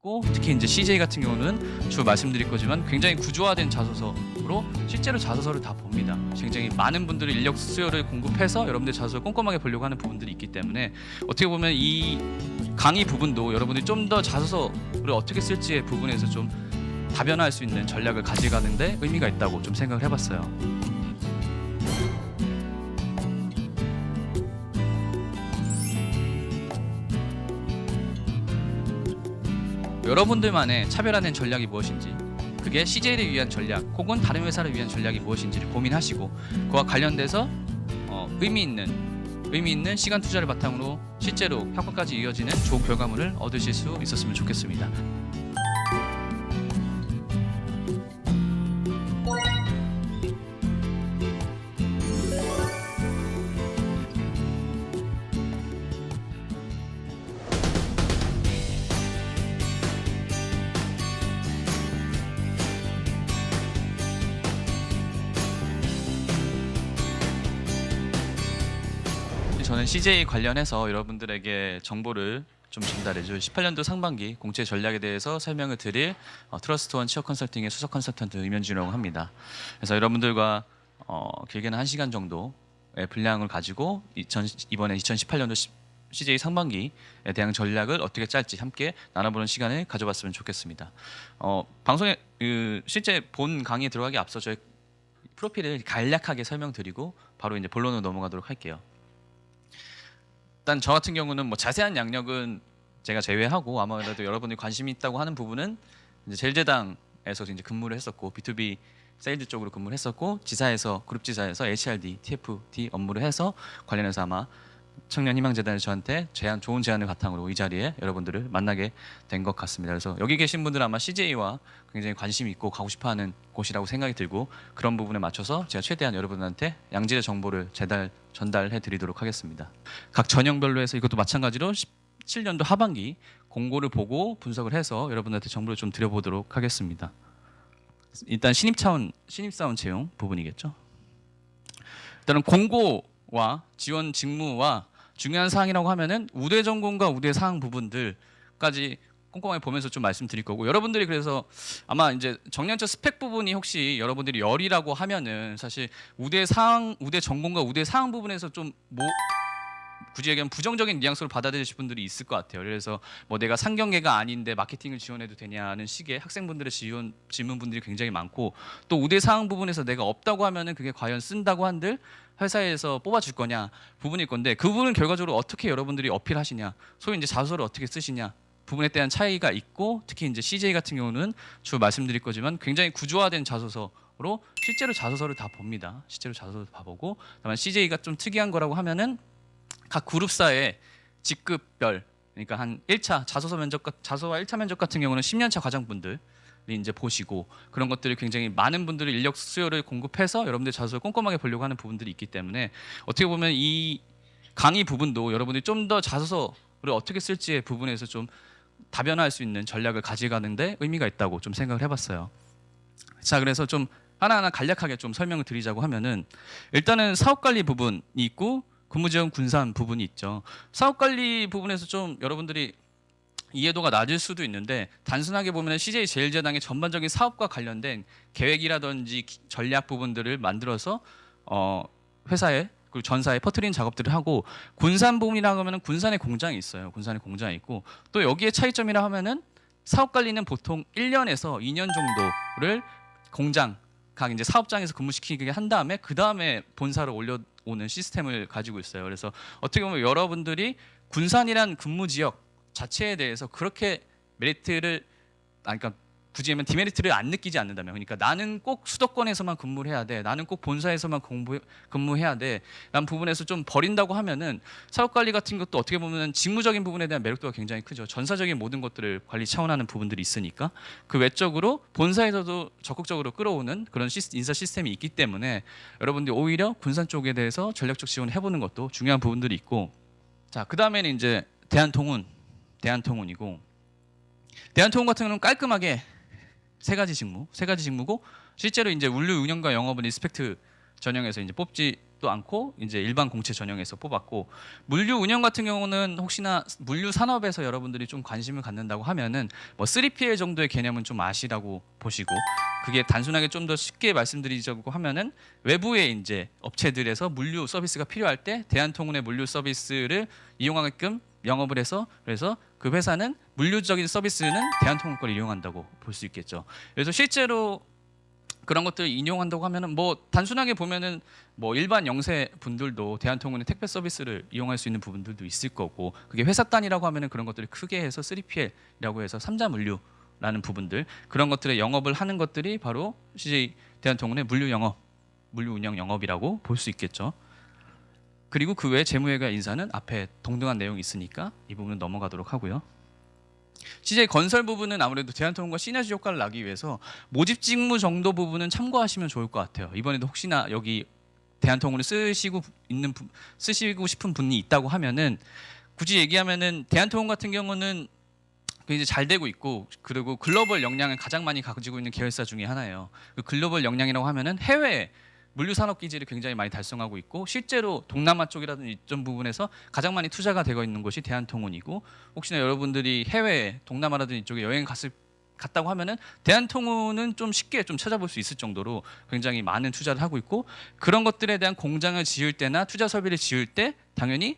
있고, 특히 이제 CJ 같은 경우는 주 말씀드릴 거지만 굉장히 구조화된 자소서로 실제로 자소서를 다 봅니다. 굉장히 많은 분들이 인력 수요를 공급해서 여러분들 자소서 꼼꼼하게 보려고 하는 부분들이 있기 때문에 어떻게 보면 이 강의 부분도 여러분들이 좀 더 자소서를 어떻게 쓸지의 부분에서 좀 다변화할 수 있는 전략을 가져가는데 의미가 있다고 좀 생각을 해봤어요. 여러분들만의 차별화된 전략이 무엇인지, 그게 CJ를 위한 전략 혹은 다른 회사를 위한 전략이 무엇인지를 고민하시고 그와 관련돼서 의미 있는 시간 투자를 바탕으로 실제로 학과까지 이어지는 좋은 결과물을 얻으실 수 있었으면 좋겠습니다. 저는 CJ 관련해서 여러분들에게 정보를 좀 전달해줄 18년도 상반기 공채 전략에 대해서 설명을 드릴 트러스트원 취업 컨설팅의 수석 컨설턴트 임현준이라고 합니다. 그래서 여러분들과 길게는 1시간 정도의 분량을 가지고 이번에 2018년도 CJ 상반기에 대한 전략을 어떻게 짤지 함께 나눠보는 시간을 가져봤으면 좋겠습니다. 방송에 실제 본 강의에 들어가기 앞서 저희 프로필을 간략하게 설명드리고 바로 이제 본론으로 넘어가도록 할게요. 일단 저 같은 경우는 뭐 자세한 양력은 제가 제외하고 아무래도 여러분이 관심이 있다고 하는 부분은 이제 제일제당에서 이제 근무를 했었고 B2B 세일즈 쪽으로 근무를 했었고 지사에서 그룹 지사에서 HRD, TFD 업무를 해서 관련해서 아마 청년희망재단이 저한테 좋은 제안을 바탕으로 이 자리에 여러분들을 만나게 된 것 같습니다. 그래서 여기 계신 분들은 아마 CJ와 굉장히 관심이 있고 가고 싶어하는 곳이라고 생각이 들고 그런 부분에 맞춰서 제가 최대한 여러분한테 양질의 정보를 전달해 드리도록 하겠습니다. 각 전형별로 해서 이것도 마찬가지로 17년도 하반기 공고를 보고 분석을 해서 여러분한테 정보를 좀 드려보도록 하겠습니다. 일단 신입사원 채용 부분이겠죠. 일단은 공고와 지원 직무와 중요한 사항이라고 하면은 우대 전공과 우대 사항 부분들까지 꼼꼼하게 보면서 좀 말씀드릴 거고, 여러분들이 그래서 아마 이제 정년차 스펙 부분이 혹시 여러분들이 열이라고 하면은 사실 우대 전공과 우대 사항 부분에서 좀 굳이 얘기하면 부정적인 뉘앙스로 받아들이실 분들이 있을 것 같아요. 그래서 뭐 내가 상경계가 아닌데 마케팅을 지원해도 되냐는 식의 학생분들의 질문분들이 굉장히 많고, 또 우대 사항 부분에서 내가 없다고 하면은 그게 과연 쓴다고 한들 회사에서 뽑아줄 거냐 부분일 건데, 그 부분은 결과적으로 어떻게 여러분들이 어필하시냐, 소위 이제 자소서를 어떻게 쓰시냐 부분에 대한 차이가 있고, 특히 이제 CJ 같은 경우는 주 말씀드릴 거지만 굉장히 구조화된 자소서로 실제로 자소서를 다 봅니다. 실제로 자소서를 다 보고, 다만 CJ가 좀 특이한 거라고 하면은 각 그룹사의 직급별, 그러니까 한 1차 자소와 1차 면접 같은 경우는 10년차 과장분들이 이제 보시고, 그런 것들이 굉장히 많은 분들이 인력 수요를 공급해서 여러분들 자소를 꼼꼼하게 보려고 하는 부분들이 있기 때문에 어떻게 보면 이 강의 부분도 여러분들이 좀 더 자소서를 어떻게 쓸지의 부분에서 좀 다변화할 수 있는 전략을 가져가는데 의미가 있다고 좀 생각을 해봤어요. 자, 그래서 좀 하나하나 간략하게 좀 설명을 드리자고 하면은, 일단은 사업관리 부분이 있고 근무지원 군산 부분이 있죠. 사업관리 부분에서 좀 여러분들이 이해도가 낮을 수도 있는데, 단순하게 보면 CJ 제일제당의 전반적인 사업과 관련된 계획이라든지 전략 부분들을 만들어서 회사에 그리고 전사에 퍼뜨리는 작업들을 하고, 군산 부분이라고 하면 군산에 공장이 있어요. 군산에 공장이 있고, 또 여기에 차이점이라 하면은 사업관리는 보통 1년에서 2년 정도를 공장 각 이제 사업장에서 근무시키게 한 다음에 그 다음에 본사로 올려오는 시스템을 가지고 있어요. 그래서 어떻게 보면 여러분들이 군산이란 근무 지역 자체에 대해서 그렇게 그러니까 굳이 하면 디메리트를 안 느끼지 않는다면, 그러니까 나는 꼭 수도권에서만 근무를 해야 돼, 나는 꼭 본사에서만 근무해야 돼 라는 부분에서 좀 버린다고 하면은 사업관리 같은 것도 어떻게 보면 직무적인 부분에 대한 매력도가 굉장히 크죠. 전사적인 모든 것들을 관리 차원하는 부분들이 있으니까 그 외적으로 본사에서도 적극적으로 끌어오는 그런 인사 시스템이 있기 때문에 여러분들이 오히려 군산 쪽에 대해서 전략적 지원을 해보는 것도 중요한 부분들이 있고, 자, 그 다음에는 이제 대한통운이고, 대한통운 같은 경우는 깔끔하게 세 가지 직무고, 실제로 이제物류 운영과 영업은 리스펙트 전형에서 이제 뽑지 또 않고 이제 일반 공채 전형에서 뽑았고, 물류 운영 같은 경우는 혹시나 물류 산업에서 여러분들이 좀 관심을 갖는다고 하면은 뭐 3PL 정도의 개념은 좀 아시라고 보시고, 그게 단순하게 좀 더 쉽게 말씀드리자고 하면은 외부의 이제 업체들에서 물류 서비스가 필요할 때 대한통운의 물류 서비스를 이용하게끔 영업을 해서, 그래서 그 회사는 물류적인 서비스는 대한통운 걸 이용한다고 볼 수 있겠죠. 그래서 실제로 그런 것들을 인용한다고 하면은 뭐 단순하게 보면은 뭐 일반 영세 분들도 대한통운의 택배 서비스를 이용할 수 있는 부분들도 있을 거고, 그게 회사 단위라고 하면은 그런 것들을 크게 해서 3PL이라고 해서 삼자 물류라는 부분들, 그런 것들의 영업을 하는 것들이 바로 CJ 대한통운의 물류 영업, 물류 운영 영업이라고 볼 수 있겠죠. 그리고 그 외에 재무회계 인사는 앞에 동등한 내용이 있으니까 이 부분은 넘어가도록 하고요. CJ 건설 부분은 아무래도 대한통운과 시너지 효과를 나기 위해서 모집 직무 정도 부분은 참고하시면 좋을 것 같아요. 이번에도 혹시나 여기 대한통운을 쓰시고 싶은 분이 있다고 하면은, 굳이 얘기하면은 대한통운 같은 경우는 굉장히 잘 되고 있고, 그리고 글로벌 역량을 가장 많이 가지고 있는 계열사 중에 하나예요. 그 글로벌 역량이라고 하면은 해외 물류 산업 기지를 굉장히 많이 달성하고 있고, 실제로 동남아 쪽이라든지 이점 부분에서 가장 많이 투자가 되고 있는 곳이 대한통운이고, 혹시나 여러분들이 해외 동남아라든지 이쪽에 여행 갔다고 하면은 대한통운은 좀 쉽게 좀 찾아볼 수 있을 정도로 굉장히 많은 투자를 하고 있고, 그런 것들에 대한 공장을 지을 때나 투자 설비를 지을 때 당연히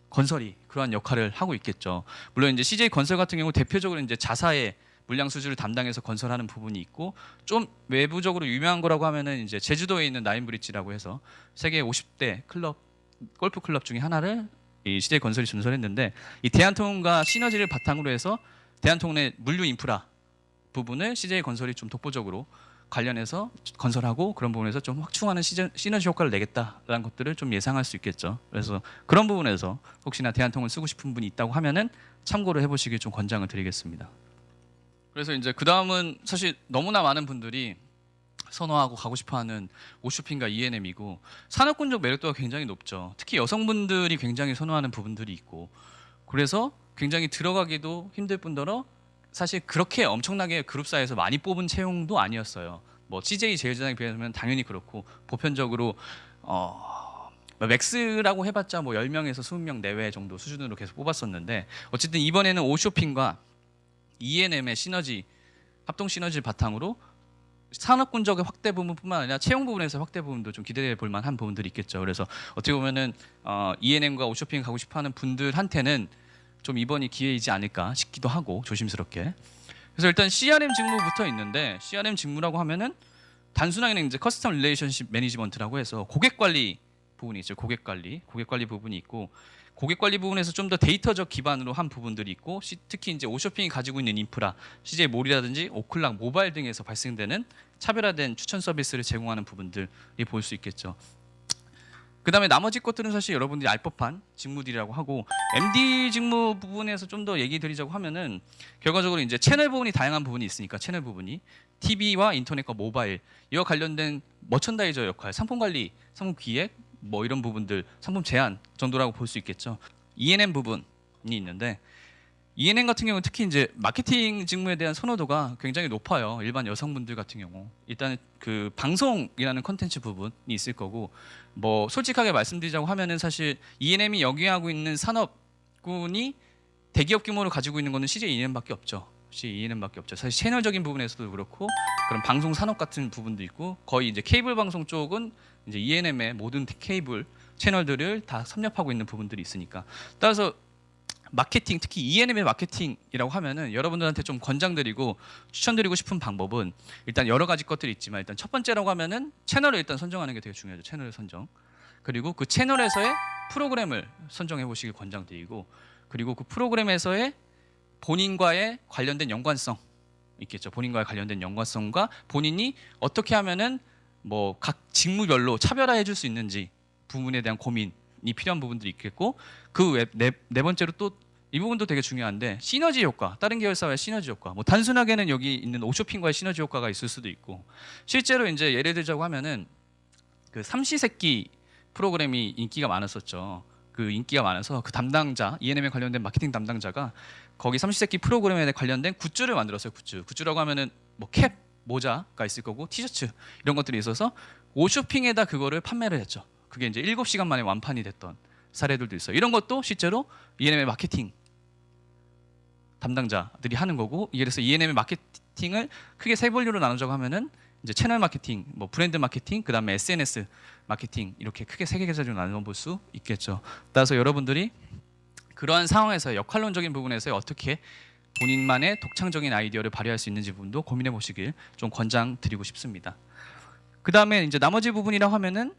건설이 그러한 역할을 하고 있겠죠. 물론 이제 CJ 건설 같은 경우 대표적으로 이제 자사의 물량 수주를 담당해서 건설하는 부분이 있고, 좀 외부적으로 유명한 거라고 하면은 이제 제주도에 있는 나인브릿지라고 해서 세계 50대 클럽, 골프 클럽 중에 하나를 이 CJ 건설이 전설했는데, 이 대한통운과 시너지를 바탕으로 해서 대한통운의 물류 인프라 부분을 CJ 건설이 좀 독보적으로 관련해서 건설하고, 그런 부분에서 좀 확충하는 시너지 효과를 내겠다라는 것들을 좀 예상할 수 있겠죠. 그래서 그런 부분에서 혹시나 대한통운 쓰고 싶은 분이 있다고 하면은 참고를 해보시길 좀 권장을 드리겠습니다. 그래서 이제 그 다음은 사실 너무나 많은 분들이 선호하고 가고 싶어하는 오쇼핑과 E&M이고, 산업군적 매력도가 굉장히 높죠. 특히 여성분들이 굉장히 선호하는 부분들이 있고, 그래서 굉장히 들어가기도 힘들 뿐더러 사실 그렇게 엄청나게 그룹사에서 많이 뽑은 채용도 아니었어요. 뭐 CJ 제일제당에 비하면 당연히 그렇고, 보편적으로 맥스라고 해봤자 뭐 10명에서 20명 내외 정도 수준으로 계속 뽑았었는데, 어쨌든 이번에는 오쇼핑과 E&M의 시너지, 합동 시너지를 바탕으로 산업군적의 확대 부분뿐만 아니라 채용 부분에서 확대 부분도 좀 기대해 볼 만한 부분들이 있겠죠. 그래서 어떻게 보면은 E&M과 오쇼핑 가고 싶어하는 분들한테는 좀 이번이 기회이지 않을까 싶기도 하고, 조심스럽게. 그래서 일단 CRM 직무부터 있는데, CRM 직무라고 하면은 단순하게는 이제 커스텀 릴레이션십 매니지먼트라고 해서 고객 관리 부분이 있죠. 고객 관리 부분이 있고, 고객 관리 부분에서 좀 더 데이터적 기반으로 한 부분들이 있고, 특히 이제 오쇼핑이 가지고 있는 인프라, CJ 몰이라든지 오클락, 모바일 등에서 발생되는 차별화된 추천 서비스를 제공하는 부분들이 볼 수 있겠죠. 그 다음에 나머지 것들은 사실 여러분들이 알 법한 직무들이라고 하고, MD 직무 부분에서 좀 더 얘기 드리자고 하면은, 결과적으로 이제 채널 부분이 다양한 부분이 있으니까, 채널 부분이 TV와 인터넷과 모바일 이와 관련된 머천다이저 역할, 상품 관리, 상품 기획, 뭐 이런 부분들, 상품 제안 정도라고 볼 수 있겠죠. E&M 부분이 있는데, E&M 같은 경우는 특히 이제 마케팅 직무에 대한 선호도가 굉장히 높아요. 일반 여성분들 같은 경우 일단 그 방송이라는 컨텐츠 부분이 있을 거고, 뭐 솔직하게 말씀드리자고 하면은 사실 E&M이 역유하고 있는 산업군이 대기업 규모를 가지고 있는 거는 CJ E&M밖에 없죠. CJ E&M밖에 없죠. 사실 채널적인 부분에서도 그렇고, 그런 방송 산업 같은 부분도 있고, 거의 이제 케이블 방송 쪽은 이제 E&M의 모든 케이블 채널들을 다 섭렵하고 있는 부분들이 있으니까, 따라서 마케팅, 특히 E&M의 마케팅이라고 하면은 여러분들한테 좀 권장드리고 추천드리고 싶은 방법은, 일단 여러 가지 것들이 있지만, 일단 첫 번째라고 하면은 채널을 일단 선정하는 게 되게 중요하죠. 채널 선정. 그리고 그 채널에서의 프로그램을 선정해 보시길 권장드리고, 그리고 그 프로그램에서의 본인과의 관련된 연관성 있겠죠. 본인과의 관련된 연관성과 본인이 어떻게 하면은 뭐 각 직무별로 차별화해 줄 수 있는지 부분에 대한 고민이 필요한 부분들이 있겠고, 그 네 번째로 또 이 부분도 되게 중요한데, 시너지 효과, 다른 계열사와의 시너지 효과. 뭐 단순하게는 여기 있는 오쇼핑과의 시너지 효과가 있을 수도 있고, 실제로 이제 예를 들자고 하면은 그 삼시세끼 프로그램이 인기가 많았었죠. 그 인기가 많아서 그 담당자, E&M에 관련된 마케팅 담당자가 거기 삼시세끼 프로그램에 관련된 굿즈를 만들었어요. 굿즈라고 하면은 뭐 캡, 모자가 있을 거고, 티셔츠 이런 것들이 있어서 오쇼핑에다 그거를 판매를 했죠. 그게 이제 7시간 만에 완판이 됐던 사례들도 있어요. 이런 것도 실제로 E&M의 마케팅 담당자들이 하는 거고, 그래서 E&M의 마케팅을 크게 세 분류로 나누자고 하면은 이제 채널 마케팅, 뭐 브랜드 마케팅, 그다음에 SNS 마케팅, 이렇게 크게 세 개로 나눠 볼 수 있겠죠. 따라서 여러분들이 그러한 상황에서 역할론적인 부분에서 어떻게 본인만의 독창적인 아이디어를 발휘할 수 있는지 부분도 고민해 보시길 좀 권장드리고 싶습니다. 그다음에 이제 나머지 부분이라고 하면은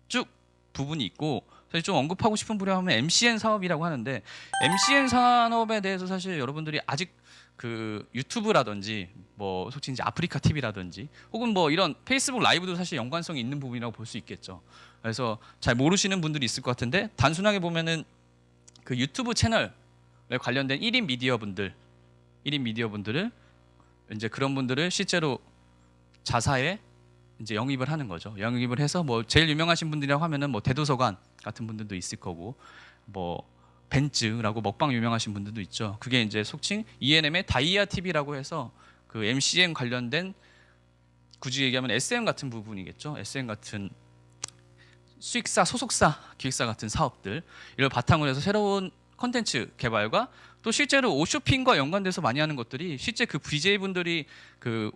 쭉 부분이 있고, 사실 좀 언급하고 싶은 부분이라고 하면 MCN 사업이라고 하는데, MCN 산업에 대해서 사실 여러분들이 아직 그 유튜브라든지 뭐 솔직히 이제 아프리카 TV라든지 혹은 뭐 이런 페이스북 라이브도 사실 연관성이 있는 부분이라고 볼 수 있겠죠. 그래서 잘 모르시는 분들이 있을 것 같은데, 단순하게 보면은 그 유튜브 채널에 관련된 1인 미디어분들을 이제 그런 분들을 실제로 자사에 이제 영입을 하는 거죠. 영입을 해서 뭐 제일 유명하신 분들이라고 하면은 뭐 대도서관 같은 분들도 있을 거고, 뭐 벤츠라고 먹방 유명하신 분들도 있죠. 그게 이제 속칭 E&M의 다이아 TV라고 해서 그 MCN 관련된, 굳이 얘기하면 SM 같은 부분이겠죠. SM 같은 수익사, 소속사, 기획사 같은 사업들, 이걸 바탕으로 해서 새로운 콘텐츠 개발과 또 실제로 옷쇼핑과 연관돼서 많이 하는 것들이, 실제 그 BJ분들이 그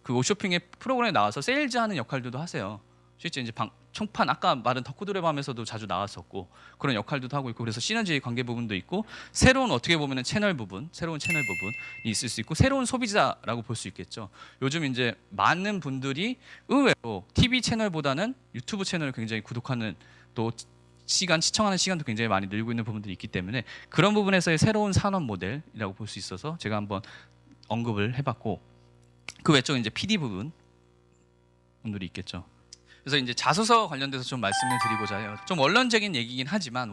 옷쇼핑의 프로그램에 나와서 세일즈하는 역할들도 하세요. 실제 이제 총판 아까 말한 덕후들의 밤에서도 자주 나왔었고, 그런 역할도 하고 있고, 그래서 시너지 관계 부분도 있고, 새로운 어떻게 보면은 새로운 채널 부분이 있을 수 있고, 새로운 소비자라고 볼 수 있겠죠. 요즘 이제 많은 분들이 의외로 TV 채널보다는 유튜브 채널을 굉장히 구독하는, 또 시청하는 시간도 굉장히 많이 늘고 있는 부분들이 있기 때문에 그런 부분에서의 새로운 산업 모델이라고 볼 수 있어서 제가 한번 언급을 해봤고, 그 외쪽 이제 PD 부분들이 있겠죠. 그래서 이제 자소서 관련돼서 좀 말씀을 드리고자 해요. 좀 원론적인 얘기긴 하지만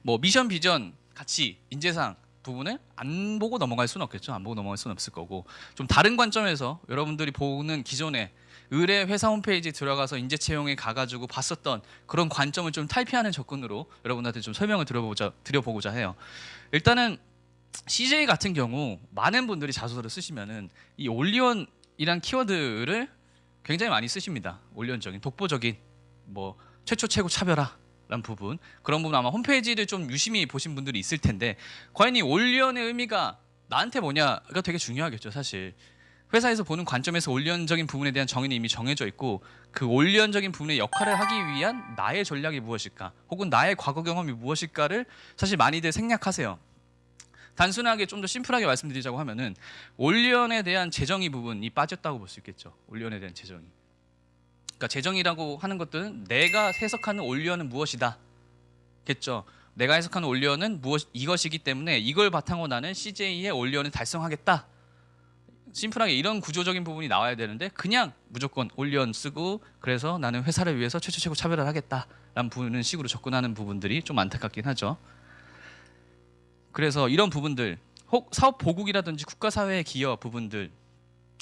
뭐 미션, 비전, 가치, 인재상 부분을 안 보고 넘어갈 수는 없겠죠. 안 보고 넘어갈 수는 없을 거고, 좀 다른 관점에서 여러분들이 보는 기존에 의뢰 회사 홈페이지 들어가서 인재 채용에 가가지고 봤었던 그런 관점을 좀 탈피하는 접근으로 여러분한테 좀 설명을 드려보고자 해요. 일단은 CJ 같은 경우 많은 분들이 자소서를 쓰시면은 이 올리원이란 키워드를 굉장히 많이 쓰십니다. 올리원적인, 독보적인, 뭐 최초, 최고, 차별화라는 부분, 그런 부분 아마 홈페이지를 좀 유심히 보신 분들이 있을 텐데, 과연 이 올리원의 의미가 나한테 뭐냐가 되게 중요하겠죠. 사실 회사에서 보는 관점에서 올리원적인 부분에 대한 정의는 이미 정해져 있고, 그 올리원적인 부분의 역할을 하기 위한 나의 전략이 무엇일까, 혹은 나의 과거 경험이 무엇일까를 사실 많이들 생략하세요. 단순하게 좀 더 심플하게 말씀드리자고 하면은 올리원에 대한 재정의 부분이 빠졌다고 볼 수 있겠죠. 올리원에 대한 재정의. 그러니까 재정이라고 하는 것들은 내가 해석하는 올리원은 무엇이다 겠죠. 내가 해석하는 올리원은 이것이기 때문에 이걸 바탕으로 나는 CJ의 올리원을 달성하겠다. 심플하게 이런 구조적인 부분이 나와야 되는데, 그냥 무조건 올리원 쓰고 그래서 나는 회사를 위해서 최초, 최고, 차별을 하겠다라는 부분은 식으로 접근하는 부분들이 좀 안타깝긴 하죠. 그래서 이런 부분들, 사업 보국이라든지 국가사회의 기여 부분들,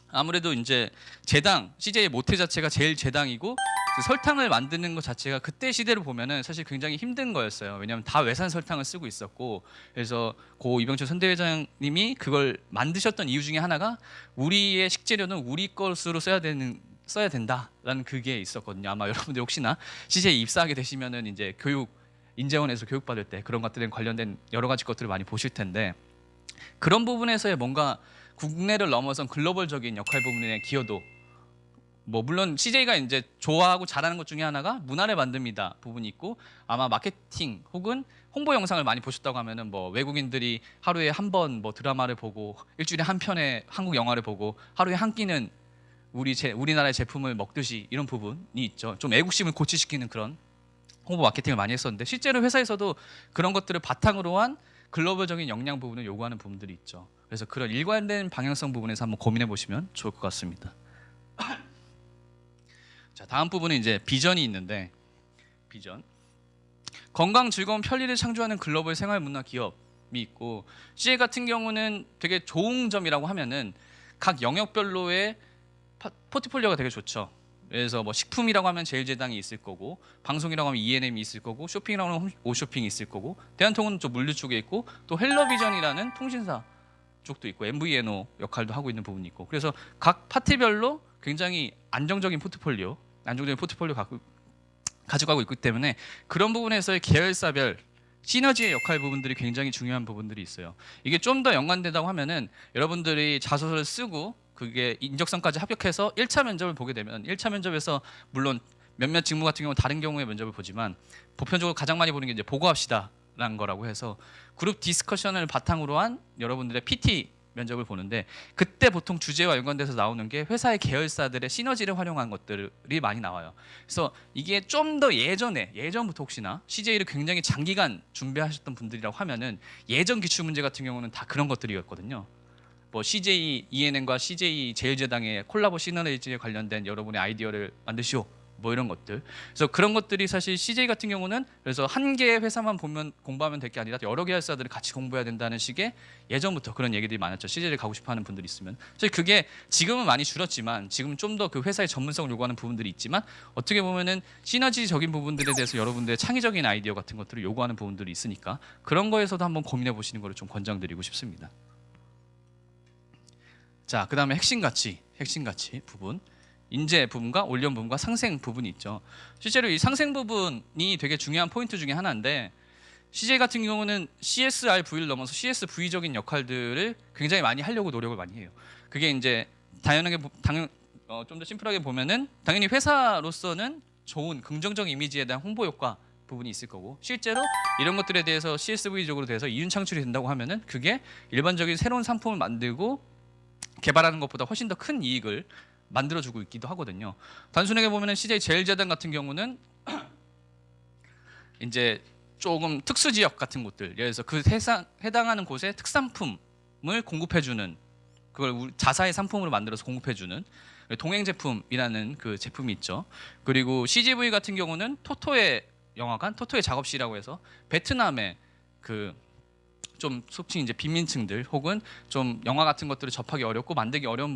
아무래도 이제 제당, CJ의 모태 자체가 제일 제당이고, 그 설탕을 만드는 것 자체가 그때 시대를 보면은 사실 굉장히 힘든 거였어요. 왜냐하면 다 외산 설탕을 쓰고 있었고, 그래서 고 이병철 선대회장님이 그걸 만드셨던 이유 중에 하나가 우리의 식재료는 우리 것으로 써야 된다라는 그게 있었거든요. 아마 여러분들 혹시나 CJ 입사하게 되시면은 이제 인재원에서 교육받을 때 그런 것들에 관련된 여러 가지 것들을 많이 보실 텐데, 그런 부분에서의 뭔가 국내를 넘어선 글로벌적인 역할 부분의 기여도, 뭐 물론 CJ가 이제 좋아하고 잘하는 것 중에 하나가 문화를 만듭니다 부분이 있고, 아마 마케팅 혹은 홍보 영상을 많이 보셨다고 하면은 뭐 외국인들이 하루에 한 번 뭐 드라마를 보고 일주일에 한 편의 한국 영화를 보고 하루에 한 끼는 우리나라의 제품을 먹듯이 이런 부분이 있죠. 좀 애국심을 고취시키는 그런 홍보 마케팅을 많이 했었는데, 실제로 회사에서도 그런 것들을 바탕으로 한 글로벌적인 역량 부분을 요구하는 부분들이 있죠. 그래서 그런 일관된 방향성 부분에서 한번 고민해 보시면 좋을 것 같습니다. 자, 다음 부분은 이제 비전이 있는데, 비전, 건강, 즐거움, 편리를 창조하는 글로벌 생활 문화 기업이 있고, CJ 같은 경우는 되게 좋은 점이라고 하면은 각 영역별로의 포트폴리오가 되게 좋죠. 그래서 뭐 식품이라고 하면 제일제당이 있을 거고, 방송이라고 하면 E&M이 있을 거고, 쇼핑이라고 하면 오쇼핑이 있을 거고, 대한통운 좀 물류 쪽에 있고, 또 헬로비전이라는 통신사 쪽도 있고, MVNO 역할도 하고 있는 부분이 있고, 그래서 각 파트별로 굉장히 안정적인 포트폴리오, 안정적인 포트폴리오 가져가고 있기 때문에 그런 부분에서의 계열사별 시너지의 역할 부분들이 굉장히 중요한 부분들이 있어요. 이게 좀 더 연관된다고 하면은 여러분들이 자소서를 쓰고 그게 인적성까지 합격해서 1차 면접을 보게 되면 1차 면접에서 물론 몇몇 직무 같은 경우는 다른 경우의 면접을 보지만 보편적으로 가장 많이 보는 게 이제 보고합시다라는 거라고 해서 그룹 디스커션을 바탕으로 한 여러분들의 PT 면접을 보는데 그때 보통 주제와 연관돼서 나오는 게 회사의 계열사들의 시너지를 활용한 것들이 많이 나와요. 그래서 이게 좀 더 예전부터 혹시나 CJ를 굉장히 장기간 준비하셨던 분들이라고 하면은 예전 기출 문제 같은 경우는 다 그런 것들이었거든요. 뭐 CJ ENM과 CJ 제일제당의 콜라보 시너지에 관련된 여러분의 아이디어를 만드시오. 뭐 이런 것들. 그래서 그런 것들이 사실 CJ 같은 경우는 그래서 한 개의 회사만 보면 공부하면 될 게 아니라 여러 개의 회사들을 같이 공부해야 된다는 식의 예전부터 그런 얘기들이 많았죠. CJ를 가고 싶어하는 분들이 있으면. 사실 그게 지금은 많이 줄었지만 지금 좀 더 그 회사의 전문성을 요구하는 부분들이 있지만 어떻게 보면은 시너지적인 부분들에 대해서 여러분들의 창의적인 아이디어 같은 것들을 요구하는 부분들이 있으니까 그런 거에서도 한번 고민해 보시는 거를 좀 권장드리고 싶습니다. 자, 그다음에 핵심 가치 부분. 인재 부분과 올연 부분과 상생 부분이 있죠. 실제로 이 상생 부분이 되게 중요한 포인트 중에 하나인데 CJ 같은 경우는 CSRV를 넘어서 CSV적인 역할들을 굉장히 많이 하려고 노력을 많이 해요. 그게 이제 좀 더 심플하게 보면은 당연히 회사로서는 좋은 긍정적 이미지에 대한 홍보 효과 부분이 있을 거고 실제로 이런 것들에 대해서 CSV적으로 돼서 이윤 창출이 된다고 하면은 그게 일반적인 새로운 상품을 만들고 개발하는 것보다 훨씬 더 큰 이익을 만들어주고 있기도 하거든요. 단순하게 보면은 CJ 제일제당 같은 경우는 이제 조금 특수 지역 같은 곳들, 예를 들어서 그 해당하는 곳에 특산품을 공급해주는 그걸 자사의 상품으로 만들어서 공급해주는 동행 제품이라는 그 제품이 있죠. 그리고 CGV 같은 경우는 토토의 영화관, 토토의 작업실이라고 해서 베트남의 그 좀 속칭 이제 빈민층들 혹은 좀 영화 같은 것들을 접하기 어렵고 만들기 어려운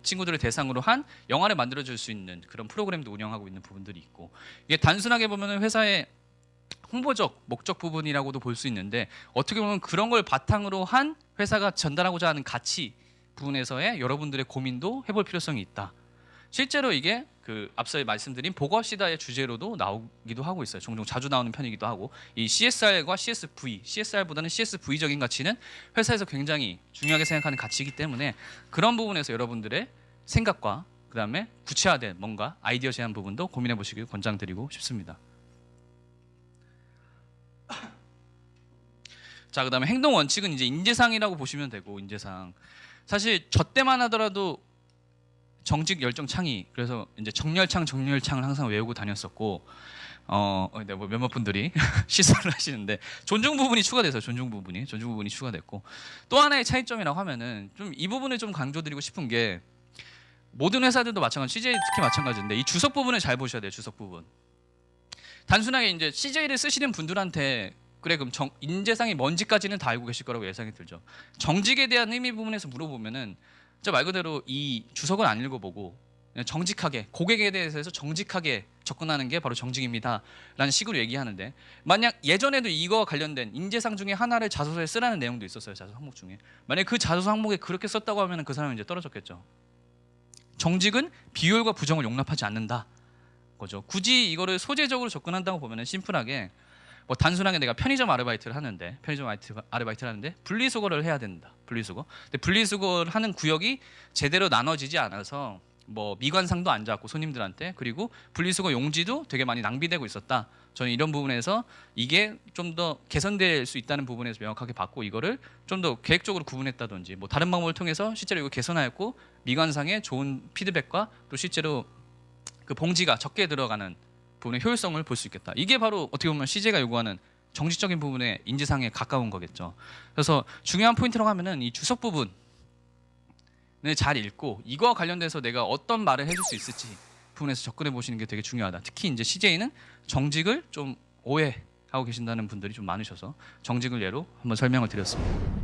친구들을 대상으로 한 영화를 만들어줄 수 있는 그런 프로그램도 운영하고 있는 부분들이 있고 이게 단순하게 보면 회사의 홍보적 목적 부분이라고도 볼 수 있는데 어떻게 보면 그런 걸 바탕으로 한 회사가 전달하고자 하는 가치 부분에서의 여러분들의 고민도 해볼 필요성이 있다. 실제로 이게 그 앞서 말씀드린 보고합시다의 주제로도 나오기도 하고 있어요. 종종 자주 나오는 편이기도 하고 이 CSR과 CSV, CSR보다는 CSV적인 가치는 회사에서 굉장히 중요하게 생각하는 가치이기 때문에 그런 부분에서 여러분들의 생각과 그다음에 구체화된 뭔가 아이디어 제안 부분도 고민해 보시길 권장드리고 싶습니다. 자, 그다음에 행동 원칙은 이제 인재상이라고 보시면 되고 인재상 사실 저 때만 하더라도 정직 열정 창의 그래서 이제 정렬창을 항상 외우고 다녔었고 뭐 몇몇 분들이 시설을 하시는데 존중 부분이 추가돼서 존중 부분이 추가됐고 또 하나의 차이점이라고 하면은 좀 이 부분을 좀 강조드리고 싶은 게 모든 회사들도 마찬가지 CJ 특히 마찬가지인데 이 주석 부분을 잘 보셔야 돼요. 주석 부분 단순하게 이제 CJ를 쓰시는 분들한테 그래 그럼 인재상이 뭔지까지는 다 알고 계실 거라고 예상이 들죠. 정직에 대한 의미 부분에서 물어보면은 진짜 말 그대로 이 주석을 안 읽어보고 그냥 정직하게 고객에 대해서 정직하게 접근하는 게 바로 정직입니다 라는 식으로 얘기하는데 만약 예전에도 이거와 관련된 인재상 중에 하나를 자소서에 쓰라는 내용도 있었어요. 자소서 항목 중에 만약 그 자소서 항목에 그렇게 썼다고 하면 그 사람은 이제 떨어졌겠죠. 정직은 비효율과 부정을 용납하지 않는다 거죠. 굳이 이거를 소재적으로 접근한다고 보면은 심플하게 뭐 단순하게 내가 편의점 아르바이트를 하는데 분리수거를 해야 된다. 근데 분리수거를 하는 구역이 제대로 나눠지지 않아서 뭐 미관상도 안 잡고 손님들한테 그리고 분리수거 용지도 되게 많이 낭비되고 있었다. 저는 이런 부분에서 이게 좀 더 개선될 수 있다는 부분에서 명확하게 봤고 이거를 좀 더 계획적으로 구분했다든지 뭐 다른 방법을 통해서 실제로 이거 개선하였고 미관상의 좋은 피드백과 또 실제로 그 봉지가 적게 들어가는 부분의 효율성을 볼 수 있겠다. 이게 바로 어떻게 보면 CJ가 요구하는 정직적인 부분의 인지상에 가까운 거겠죠. 그래서 중요한 포인트라고 하면은 이 주석 부분을 잘 읽고 이거와 관련돼서 내가 어떤 말을 해줄 수 있을지 부분에서 접근해 보시는 게 되게 중요하다. 특히 이제 CJ는 정직을 좀 오해하고 계신다는 분들이 좀 많으셔서 정직을 예로 한번 설명을 드렸습니다.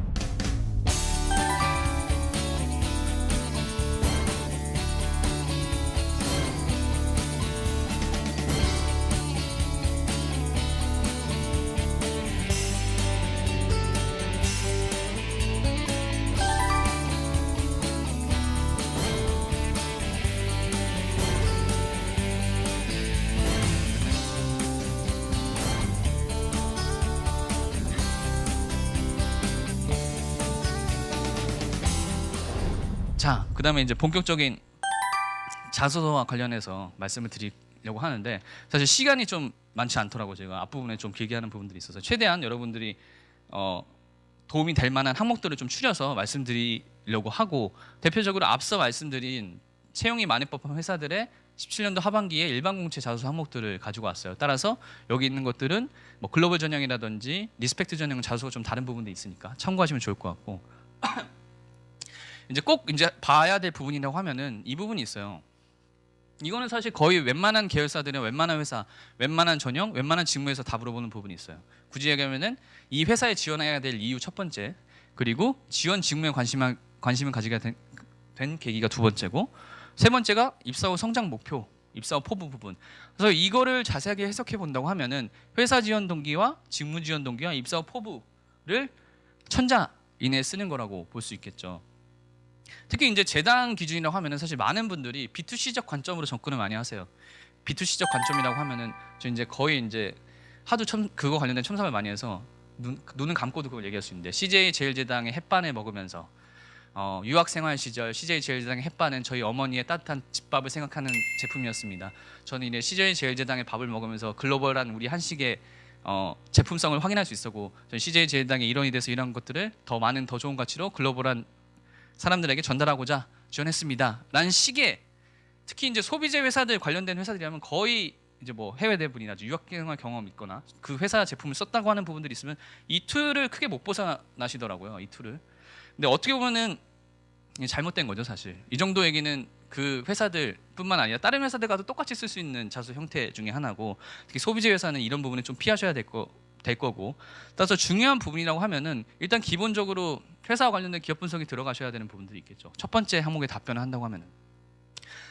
자, 그다음에 이제 본격적인 자소서와 관련해서 말씀을 드리려고 하는데 사실 시간이 좀 많지 않더라고요. 제가 앞부분에 좀 길게 하는 부분들이 있어서 최대한 여러분들이 도움이 될 만한 항목들을 좀 추려서 말씀드리려고 하고, 대표적으로 앞서 말씀드린 채용이 많이 법한 회사들의 17년도 하반기에 일반 공채 자소서 항목들을 가지고 왔어요. 따라서 여기 있는 것들은 뭐 글로벌 전형이라든지 리스펙트 전형 자소서가 좀 다른 부분도 있으니까 참고하시면 좋을 것 같고 이제 꼭 이제 봐야 될 부분이라고 하면은 이 부분이 있어요. 이거는 사실 거의 웬만한 계열사들이나 웬만한 회사, 웬만한 전형, 웬만한 직무에서 다 물어보는 부분이 있어요. 굳이 얘기하면은 이 회사에 지원해야 될 이유 첫 번째, 그리고 지원 직무에 관심을 가지게 된 계기가 두 번째고, 세 번째가 입사 후 성장 목표, 입사 후 포부 부분. 그래서 이거를 자세하게 해석해 본다고 하면은 회사 지원 동기와 직무 지원 동기와 입사 후 포부를 천자 이내에 쓰는 거라고 볼 수 있겠죠. 특히 이제 재단 기준이라고 하면은 사실 많은 분들이 B2C적 관점으로 접근을 많이 하세요. B2C적 관점이라고 하면은 저 이제 거의 이제 하도 그거 관련된 첨삭을 많이 해서 눈은 감고도 그걸 얘기할 수 있는데, CJ 제일제당의 햇반을 먹으면서 유학생활 시절 CJ 제일제당의 햇반은 저희 어머니의 따뜻한 집밥을 생각하는 제품이었습니다. 저는 이제 CJ 제일제당의 밥을 먹으면서 글로벌한 우리 한식의 제품성을 확인할 수 있었고, 저는 CJ 제일제당의 일원이 돼서 이런 것들을 더 많은 더 좋은 가치로 글로벌한 사람들에게 전달하고자 지원했습니다. 라는 식의, 특히 이제 소비재 회사들 관련된 회사들이라면 거의 이제 뭐 해외 대분이나 유학생활 경험 있거나 그 회사 제품을 썼다고 하는 부분들이 있으면 이 툴을 크게 못 벗어나시더라고요. 이 툴을. 근데 어떻게 보면은 잘못된 거죠, 사실. 이 정도 얘기는 그 회사들뿐만 아니라 다른 회사들과도 똑같이 쓸 수 있는 자소 형태 중에 하나고, 특히 소비재 회사는 이런 부분을 좀 피하셔야 될 거고, 따라서 중요한 부분이라고 하면은 일단 기본적으로 회사와 관련된 기업 분석이 들어가셔야 되는 부분들이 있겠죠. 첫 번째 항목에 답변을 한다고 하면은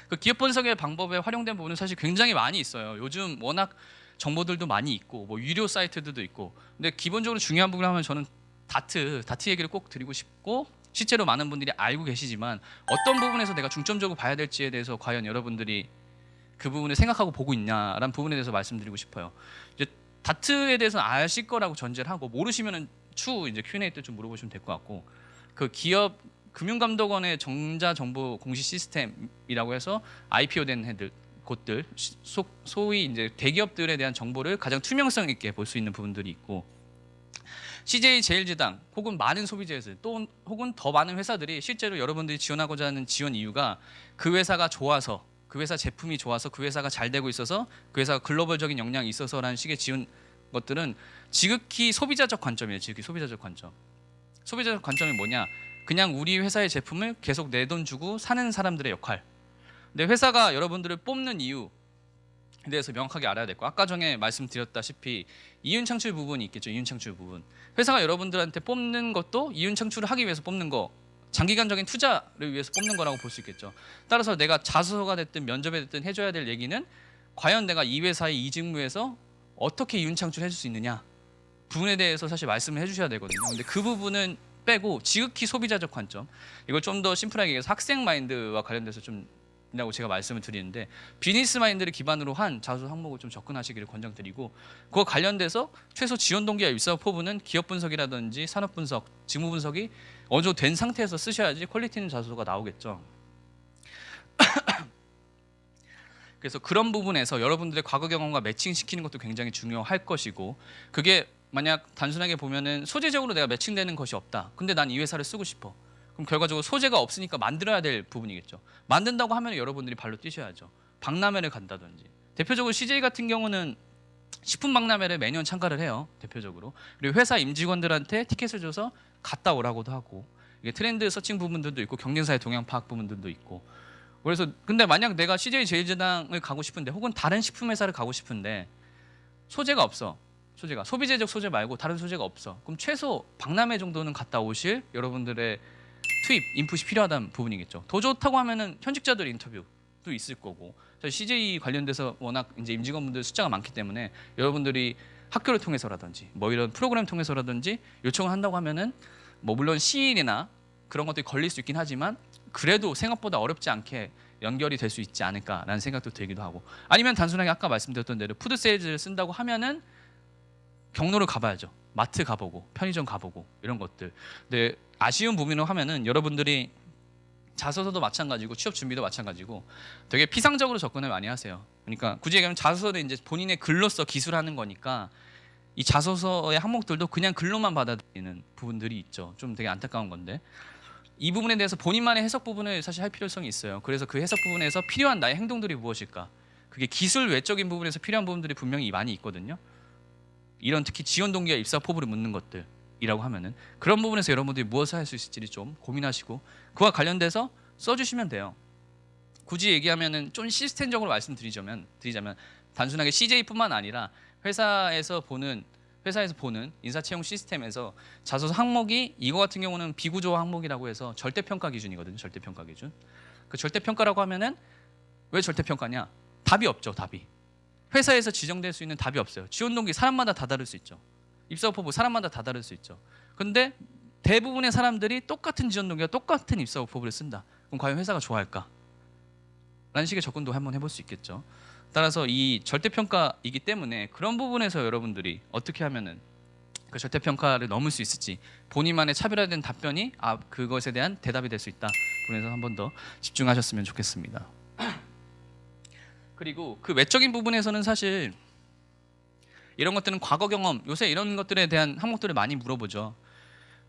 그 기업 분석의 방법에 활용된 부분은 사실 굉장히 많이 있어요. 요즘 워낙 정보들도 많이 있고 뭐 유료 사이트들도 있고, 근데 기본적으로 중요한 부분을 하면 저는 다트 얘기를 꼭 드리고 싶고, 실제로 많은 분들이 알고 계시지만 어떤 부분에서 내가 중점적으로 봐야 될지에 대해서 과연 여러분들이 그 부분을 생각하고 보고 있냐라는 부분에 대해서 말씀드리고 싶어요. 이제 다트에 대해서는 아실 거라고 전제를 하고, 모르시면은 추후 이제 Q&A 때 좀 물어보시면 될 것 같고, 그 기업 금융감독원의 정자정보 공시 시스템이라고 해서 IPO된 곳들, 소위 이제 대기업들에 대한 정보를 가장 투명성 있게 볼 수 있는 부분들이 있고, CJ 제일제당 혹은 많은 소비재들 또 혹은 더 많은 회사들이 실제로 여러분들이 지원하고자 하는 지원 이유가 그 회사가 좋아서, 그 회사 제품이 좋아서, 그 회사가 잘 되고 있어서, 그 회사가 글로벌적인 역량이 있어서라는 식의 지원 것들은 지극히 소비자적 관점이에요. 지극히 소비자적 관점. 소비자적 관점이 뭐냐? 그냥 우리 회사의 제품을 계속 내 돈 주고 사는 사람들의 역할. 근데 회사가 여러분들을 뽑는 이유에 대해서 명확하게 알아야 될 거. 아까 전에 말씀드렸다시피 이윤 창출 부분이 있겠죠. 이윤 창출 부분. 회사가 여러분들한테 뽑는 것도 이윤 창출을 하기 위해서 뽑는 거, 장기간적인 투자를 위해서 뽑는 거라고 볼 수 있겠죠. 따라서 내가 자소서가 됐든 면접에 됐든 해줘야 될 얘기는 과연 내가 이 회사의 이 직무에서 어떻게 이윤 창출해 줄 수 있느냐 부분에 대해서 사실 말씀을 해주셔야 되거든요. 근데 그 부분은 빼고 지극히 소비자적 관점, 이걸 좀 더 심플하게 얘기해서 학생 마인드와 관련돼서 좀 라고 제가 말씀을 드리는데, 비즈니스 마인드를 기반으로 한 자소서 항목을 좀 접근하시기를 권장드리고, 그거 관련돼서 최소 지원 동기와 입사 포부는 기업 분석이라든지 산업 분석, 직무 분석이 어느 정도 된 상태에서 쓰셔야지 퀄리티 있는 자소서가 나오겠죠. 그래서 그런 부분에서 여러분들의 과거 경험과 매칭시키는 것도 굉장히 중요할 것이고, 그게 만약 단순하게 보면은 소재적으로 내가 매칭되는 것이 없다. 근데 난 이 회사를 쓰고 싶어. 그럼 결과적으로 소재가 없으니까 만들어야 될 부분이겠죠. 만든다고 하면 여러분들이 발로 뛰셔야죠. 박람회를 간다든지. 대표적으로 CJ 같은 경우는 식품 박람회를 매년 참가를 해요. 대표적으로. 그리고 회사 임직원들한테 티켓을 줘서 갔다 오라고도 하고, 이게 트렌드 서칭 부분들도 있고 경쟁사의 동향 파악 부분들도 있고. 그래서 근데 만약 내가 CJ 제일제당을 가고 싶은데 혹은 다른 식품 회사를 가고 싶은데 소재가 없어. 소재가 소비재적 소재 말고 다른 소재가 없어. 그럼 최소 박람회 정도는 갔다 오실 여러분들의 투입, 인풋이 필요하다는 부분이겠죠. 더 좋다고 하면은 현직자들 인터뷰도 있을 거고, CJ 관련돼서 워낙 이제 임직원분들 숫자가 많기 때문에 여러분들이 학교를 통해서라든지 뭐 이런 프로그램 통해서라든지 요청을 한다고 하면은 뭐 물론 시일이나 그런 것들이 걸릴 수 있긴 하지만 그래도 생각보다 어렵지 않게 연결이 될 수 있지 않을까라는 생각도 들기도 하고, 아니면 단순하게 아까 말씀드렸던 대로 푸드 세일즈를 쓴다고 하면은 경로를 가봐야죠. 마트 가보고 편의점 가보고 이런 것들. 근데 아쉬운 부분을 하면은 여러분들이 자소서도 마찬가지고 취업 준비도 마찬가지고 되게 피상적으로 접근을 많이 하세요. 그러니까 굳이 얘기하면 자소서는 이제 본인의 글로써 기술하는 거니까 이 자소서의 항목들도 그냥 글로만 받아들이는 부분들이 있죠. 좀 되게 안타까운 건데 이 부분에 대해서 본인만의 해석 부분을 사실 할 필요성이 있어요. 그래서 그 해석 부분에서 필요한 나의 행동들이 무엇일까? 그게 기술 외적인 부분에서 필요한 부분들이 분명히 많이 있거든요. 이런 특히 지원 동기와 입사 포부를 묻는 것들이라고 하면은 그런 부분에서 여러분들이 무엇을 할 수 있을지 좀 고민하시고 그와 관련돼서 써주시면 돼요. 굳이 얘기하면은 좀 시스템적으로 말씀드리자면 단순하게 CJ뿐만 아니라 회사에서 보는 인사 채용 시스템에서 자소서 항목이 이거 같은 경우는 비구조화 항목이라고 해서 절대평가 기준이거든요. 절대평가 기준. 그 절대평가라고 하면은 왜 절대평가냐? 답이 없죠. 답이. 회사에서 지정될 수 있는 답이 없어요. 지원 동기 사람마다 다 다를 수 있죠. 입사 후보 사람마다 다 다를 수 있죠. 근데 대부분의 사람들이 똑같은 지원 동기와 똑같은 입사 후보를 쓴다. 그럼 과연 회사가 좋아할까? 라는 식의 접근도 한번 해볼 수 있겠죠. 따라서 이 절대평가이기 때문에 그런 부분에서 여러분들이 어떻게 하면은 그 절대평가를 넘을 수 있을지 본인만의 차별화된 답변이 그것에 대한 대답이 될 수 있다. 부분에서 한 번 더 집중하셨으면 좋겠습니다. 그리고 그 외적인 부분에서는 사실 이런 것들은 과거 경험, 요새 이런 것들에 대한 항목들을 많이 물어보죠.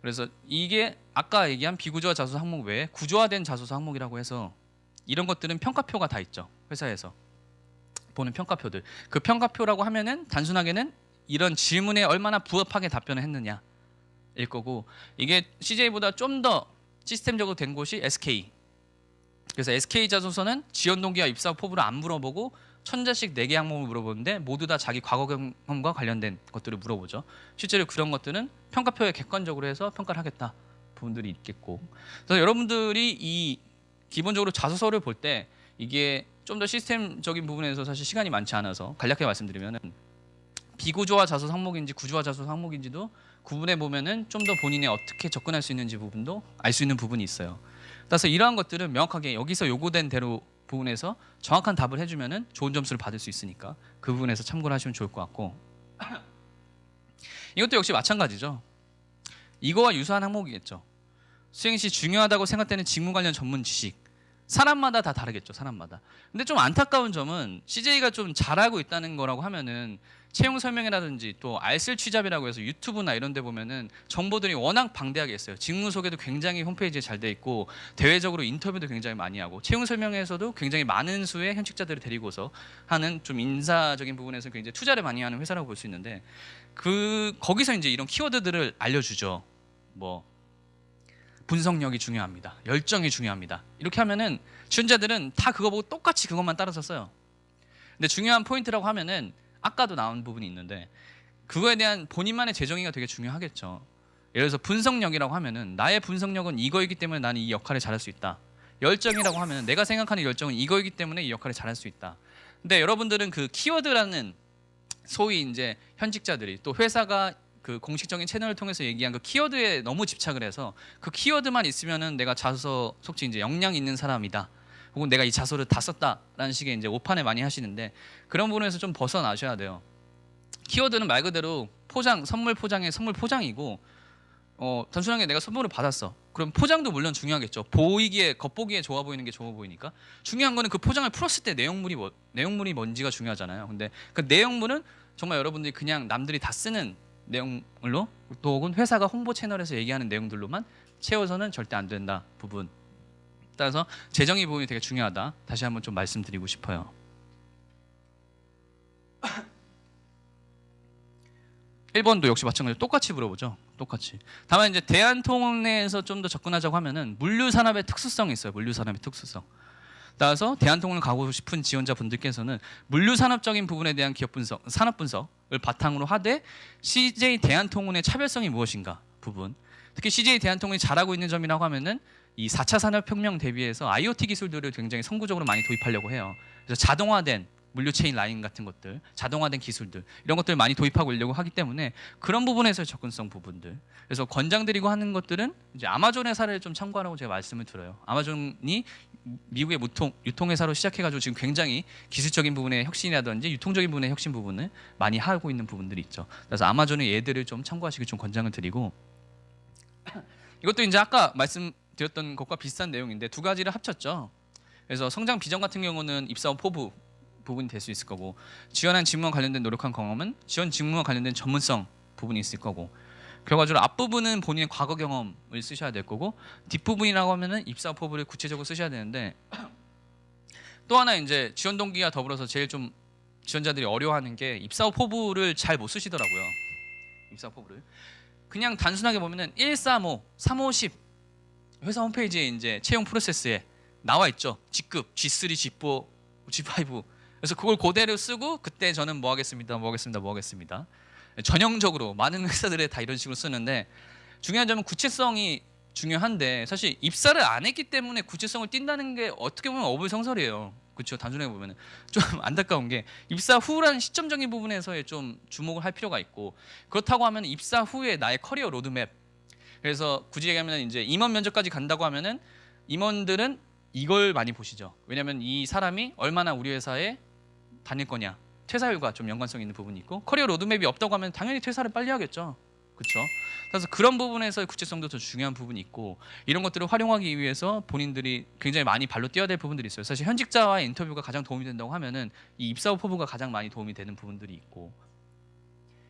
그래서 이게 아까 얘기한 비구조화 자소서 항목 외에 구조화된 자소서 항목이라고 해서 이런 것들은 평가표가 다 있죠. 회사에서 보는 평가표들. 그 평가표라고 하면은 단순하게는 이런 질문에 얼마나 부합하게 답변을 했느냐일 거고 이게 CJ보다 좀 더 시스템적으로 된 곳이 SK. 그래서 SK 자소서는 지원 동기와 입사 포부를 안 물어보고 1000자씩 4개 항목을 물어보는데 모두 다 자기 과거 경험과 관련된 것들을 물어보죠. 실제로 그런 것들은 평가표에 객관적으로 해서 평가를 하겠다 부분들이 있겠고 그래서 여러분들이 이 기본적으로 자소서를 볼 때 이게 좀 더 시스템적인 부분에서 사실 시간이 많지 않아서 간략하게 말씀드리면은 비구조화 자소서 항목인지 구조화 자소서 항목인지도 구분해 보면은 좀 더 본인이 어떻게 접근할 수 있는지 부분도 알 수 있는 부분이 있어요. 따라서 이러한 것들은 명확하게 여기서 요구된 대로 부분에서 정확한 답을 해주면은 좋은 점수를 받을 수 있으니까 그 부분에서 참고를 하시면 좋을 것 같고 이것도 역시 마찬가지죠. 이거와 유사한 항목이겠죠. 수행 시 중요하다고 생각되는 직무 관련 전문 지식 사람마다 다 다르겠죠. 사람마다. 근데 좀 안타까운 점은 CJ가 좀 잘하고 있다는 거라고 하면은 채용 설명이라든지 또 알쓸 취잡이라고 해서 유튜브나 이런 데 보면은 정보들이 워낙 방대하게 있어요. 직무 소개도 굉장히 홈페이지에 잘 돼 있고 대외적으로 인터뷰도 굉장히 많이 하고 채용 설명에서도 굉장히 많은 수의 현직자들을 데리고서 하는 좀 인사적인 부분에서 굉장히 투자를 많이 하는 회사라고 볼 수 있는데 거기서 이제 이런 키워드들을 알려주죠. 뭐 분석력이 중요합니다. 열정이 중요합니다. 이렇게 하면은 지원자들은 다 그거 보고 똑같이 그것만 따라서 써요. 근데 중요한 포인트라고 하면은 아까도 나온 부분이 있는데 그거에 대한 본인만의 재정의가 되게 중요하겠죠. 예를 들어서 분석력이라고 하면은 나의 분석력은 이거이기 때문에 나는 이 역할을 잘할 수 있다. 열정이라고 하면은 내가 생각하는 열정은 이거이기 때문에 이 역할을 잘할 수 있다. 근데 여러분들은 그 키워드라는 소위 이제 현직자들이 또 회사가 그 공식적인 채널을 통해서 얘기한 그 키워드에 너무 집착을 해서 그 키워드만 있으면은 내가 자소서 속지 이제 역량 있는 사람이다. 혹은 내가 이 자소를 다 썼다라는 식의 이제 오판을 많이 하시는데 그런 부분에서 좀 벗어나셔야 돼요. 키워드는 말 그대로 선물 포장의 선물 포장이고 단순하게 내가 선물을 받았어. 그럼 포장도 물론 중요하겠죠. 겉보기에 좋아 보이는 게 좋아 보이니까 중요한 거는 그 포장을 풀었을 때 내용물이 뭔지가 중요하잖아요. 근데 그 내용물은 정말 여러분들이 그냥 남들이 다 쓰는 내용으로 또 혹은 회사가 홍보 채널에서 얘기하는 내용들로만 채워서는 절대 안 된다 부분. 따라서 재정의 부분이 되게 중요하다. 다시 한번 좀 말씀드리고 싶어요. 1번도 역시 마찬가지로 똑같이 물어보죠. 똑같이. 다만 이제 대한통운에서 좀 더 접근하자고 하면은 물류산업의 특수성이 있어요. 물류산업의 특수성. 따라서 대한통운을 가고 싶은 지원자분들께서는 물류산업적인 부분에 대한 기업 분석, 산업 분석을 바탕으로 하되 CJ 대한통운의 차별성이 무엇인가 부분. 특히 CJ 대한통운이 잘하고 있는 점이라고 하면은 이 4차 산업혁명 대비해서 IoT 기술들을 굉장히 선구적으로 많이 도입하려고 해요. 그래서 자동화된 물류체인 라인 같은 것들, 자동화된 기술들 이런 것들을 많이 도입하고 있려고 하기 때문에 그런 부분에서 접근성 부분들. 그래서 권장드리고 하는 것들은 이제 아마존의 사례를 좀 참고하라고 제가 말씀을 드려요. 아마존이 미국의 유통회사로 시작해가지고 지금 굉장히 기술적인 부분의 혁신이라든지 유통적인 부분의 혁신 부분을 많이 하고 있는 부분들이 있죠. 그래서 아마존의 예들을 좀 참고하시길 좀 권장을 드리고 이것도 이제 아까 드렸던 것과 비슷한 내용인데 두 가지를 합쳤죠. 그래서 성장 비전 같은 경우는 입사 후 포부 부분이 될 수 있을 거고, 지원한 직무와 관련된 노력한 경험은 지원 직무와 관련된 전문성 부분이 있을 거고, 결과적으로 앞부분은 본인의 과거 경험을 쓰셔야 될 거고, 뒷부분이라고 하면은 입사 후 포부를 구체적으로 쓰셔야 되는데, 또 하나 이제 지원 동기와 더불어서 제일 좀 지원자들이 어려워하는 게 입사 후 포부를 잘 못 쓰시더라고요. 입사 후 포부를 그냥 단순하게 보면은 135, 3510 회사 홈페이지에 이제 채용 프로세스에 나와 있죠. 직급 G3, G4, G5. 그래서 그걸 그대로 쓰고 그때 저는 뭐 하겠습니다, 뭐 하겠습니다, 뭐 하겠습니다. 전형적으로 많은 회사들에 다 이런 식으로 쓰는데, 중요한 점은 구체성이 중요한데, 사실 입사를 안 했기 때문에 구체성을 띈다는 게 어떻게 보면 어불성설이에요. 그렇죠. 단순하게 보면 좀 안타까운 게 입사 후라는 시점적인 부분에서의 좀 주목을 할 필요가 있고, 그렇다고 하면 입사 후에 나의 커리어 로드맵, 그래서 굳이 얘기하면 이제 임원 면접까지 간다고 하면은 임원들은 이걸 많이 보시죠. 왜냐하면 이 사람이 얼마나 우리 회사에 다닐 거냐, 퇴사율과 좀 연관성 있는 부분이 있고, 커리어 로드맵이 없다고 하면 당연히 퇴사를 빨리 하겠죠. 그렇죠. 그래서 그런 부분에서의 구체성도 더 중요한 부분이 있고, 이런 것들을 활용하기 위해서 본인들이 굉장히 많이 발로 뛰어야 될 부분들이 있어요. 사실 현직자와의 인터뷰가 가장 도움이 된다고 하면은 이 입사 후 포부가 가장 많이 도움이 되는 부분들이 있고,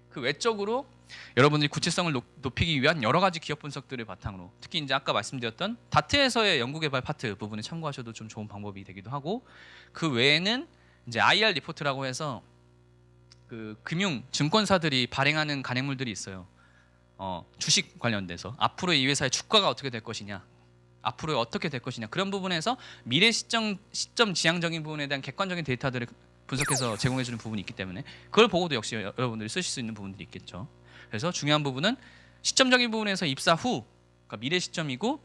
그 외적으로 여러분들이 구체성을 높이기 위한 여러 가지 기업 분석들을 바탕으로, 특히 이제 아까 말씀드렸던 다트에서의 연구개발 파트 부분에 참고하셔도 좀 좋은 방법이 되기도 하고, 그 외에는 이제 IR 리포트라고 해서 그 금융 증권사들이 발행하는 간행물들이 있어요. 주식 관련돼서 앞으로 이 회사의 주가가 어떻게 될 것이냐, 앞으로 어떻게 될 것이냐, 그런 부분에서 미래 시점 지향적인 부분에 대한 객관적인 데이터들을 분석해서 제공해주는 부분이 있기 때문에 그걸 보고도 역시 여러분들이 쓰실 수 있는 부분들이 있겠죠. 그래서 중요한 부분은 시점적인 부분에서 입사 후, 그러니까 미래 시점이고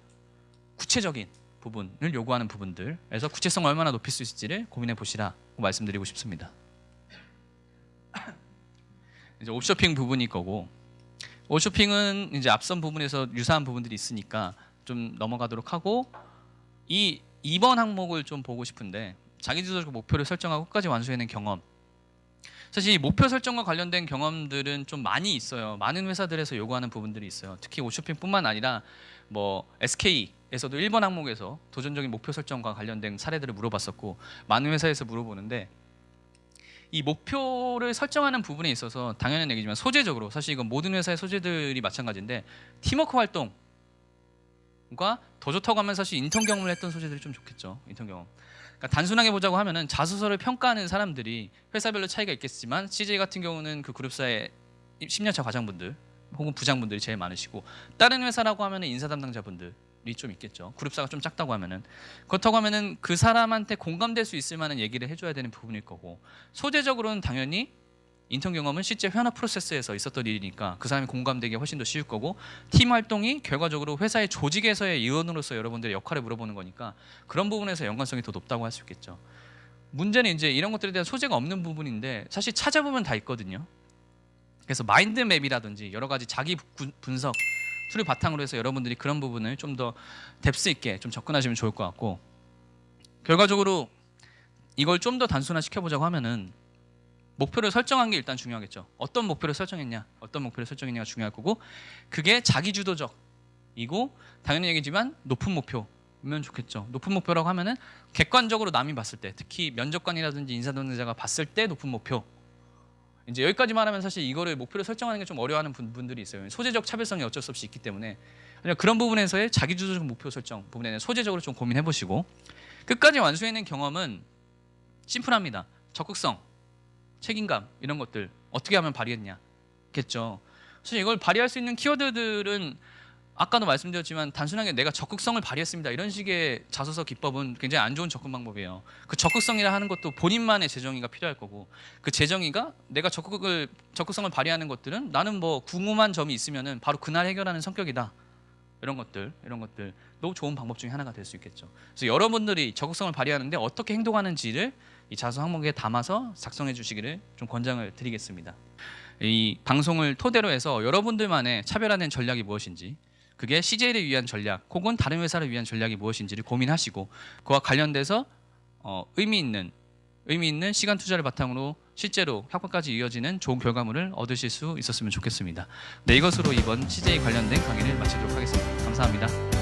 구체적인 부분을 요구하는 부분들에서 구체성을 얼마나 높일 수 있을지를 고민해 보시라고 말씀드리고 싶습니다. 이제 옵쇼핑 부분일 거고, 옵쇼핑은 이제 앞선 부분에서 유사한 부분들이 있으니까 좀 넘어가도록 하고, 이 2번 항목을 좀 보고 싶은데, 자기주도적 목표를 설정하고 끝까지 완수해낸 경험. 사실 이 목표 설정과 관련된 경험들은 좀 많이 있어요. 많은 회사들에서 요구하는 부분들이 있어요. 특히 옵쇼핑뿐만 아니라 뭐 SK에서도 1번 항목에서 도전적인 목표 설정과 관련된 사례들을 물어봤었고, 많은 회사에서 물어보는데, 이 목표를 설정하는 부분에 있어서 당연한 얘기지만 소재적으로, 사실 이건 모든 회사의 소재들이 마찬가지인데, 팀워크 활동과 더 좋다고 하면 사실 인턴 경험을 했던 소재들이 좀 좋겠죠. 인턴 경험. 그러니까 단순하게 보자고 하면은 자소서를 평가하는 사람들이 회사별로 차이가 있겠지만, CJ 같은 경우는 그 그룹사의 10년차 과장분들 혹은 부장분들이 제일 많으시고, 다른 회사라고 하면은 인사 담당자분들이 좀 있겠죠. 그룹사가 좀 작다고 하면은. 그렇다고 하면은 그 사람한테 공감될 수 있을 만한 얘기를 해줘야 되는 부분일 거고, 소재적으로는 당연히 인턴 경험은 실제 현업 프로세스에서 있었던 일이니까 그 사람이 공감되기 훨씬 더 쉬울 거고, 팀 활동이 결과적으로 회사의 조직에서의 일원으로서 여러분들의 역할을 물어보는 거니까 그런 부분에서 연관성이 더 높다고 할 수 있겠죠. 문제는 이제 이런 것들에 대한 소재가 없는 부분인데, 사실 찾아보면 다 있거든요. 그래서 마인드맵이라든지 여러 가지 자기 분석 툴을 바탕으로 해서 여러분들이 그런 부분을 좀 더 뎁스 있게 좀 접근하시면 좋을 것 같고, 결과적으로 이걸 좀 더 단순화 시켜보자고 하면은 목표를 설정한 게 일단 중요하겠죠. 어떤 목표를 설정했냐가 중요할 거고, 그게 자기주도적이고 당연히 얘기지만 높은 목표면 좋겠죠. 높은 목표라고 하면은 객관적으로 남이 봤을 때, 특히 면접관이라든지 인사동자가 봤을 때 높은 목표. 이제 여기까지 말하면 사실 이거를 목표를 설정하는 게 좀 어려워하는 분들이 있어요. 소재적 차별성이 어쩔 수 없이 있기 때문에 그런 부분에서의 자기주도적 목표 설정 부분에는 소재적으로 좀 고민해 보시고, 끝까지 완수해낸 경험은 심플합니다. 적극성, 책임감, 이런 것들 어떻게 하면 발휘했냐겠죠. 사실 이걸 발휘할 수 있는 키워드들은 아까도 말씀드렸지만 단순하게 내가 적극성을 발휘했습니다, 이런 식의 자소서 기법은 굉장히 안 좋은 접근 방법이에요. 그 적극성이라 하는 것도 본인만의 재정의가 필요할 거고, 그 재정의가 내가 적극성을 발휘하는 것들은 나는 뭐 궁금한 점이 있으면은 바로 그날 해결하는 성격이다, 이런 것들도 좋은 방법 중에 하나가 될 수 있겠죠. 그래서 여러분들이 적극성을 발휘하는데 어떻게 행동하는지를 이 자소 항목에 담아서 작성해 주시기를 좀 권장을 드리겠습니다. 이 방송을 토대로 해서 여러분들만의 차별화된 전략이 무엇인지, 그게 CJ를 위한 전략 혹은 다른 회사를 위한 전략이 무엇인지를 고민하시고, 그와 관련돼서 의미 있는 시간 투자를 바탕으로 실제로 협업까지 이어지는 좋은 결과물을 얻으실 수 있었으면 좋겠습니다. 네, 이것으로 이번 CJ 관련된 강의를 마치도록 하겠습니다. 감사합니다.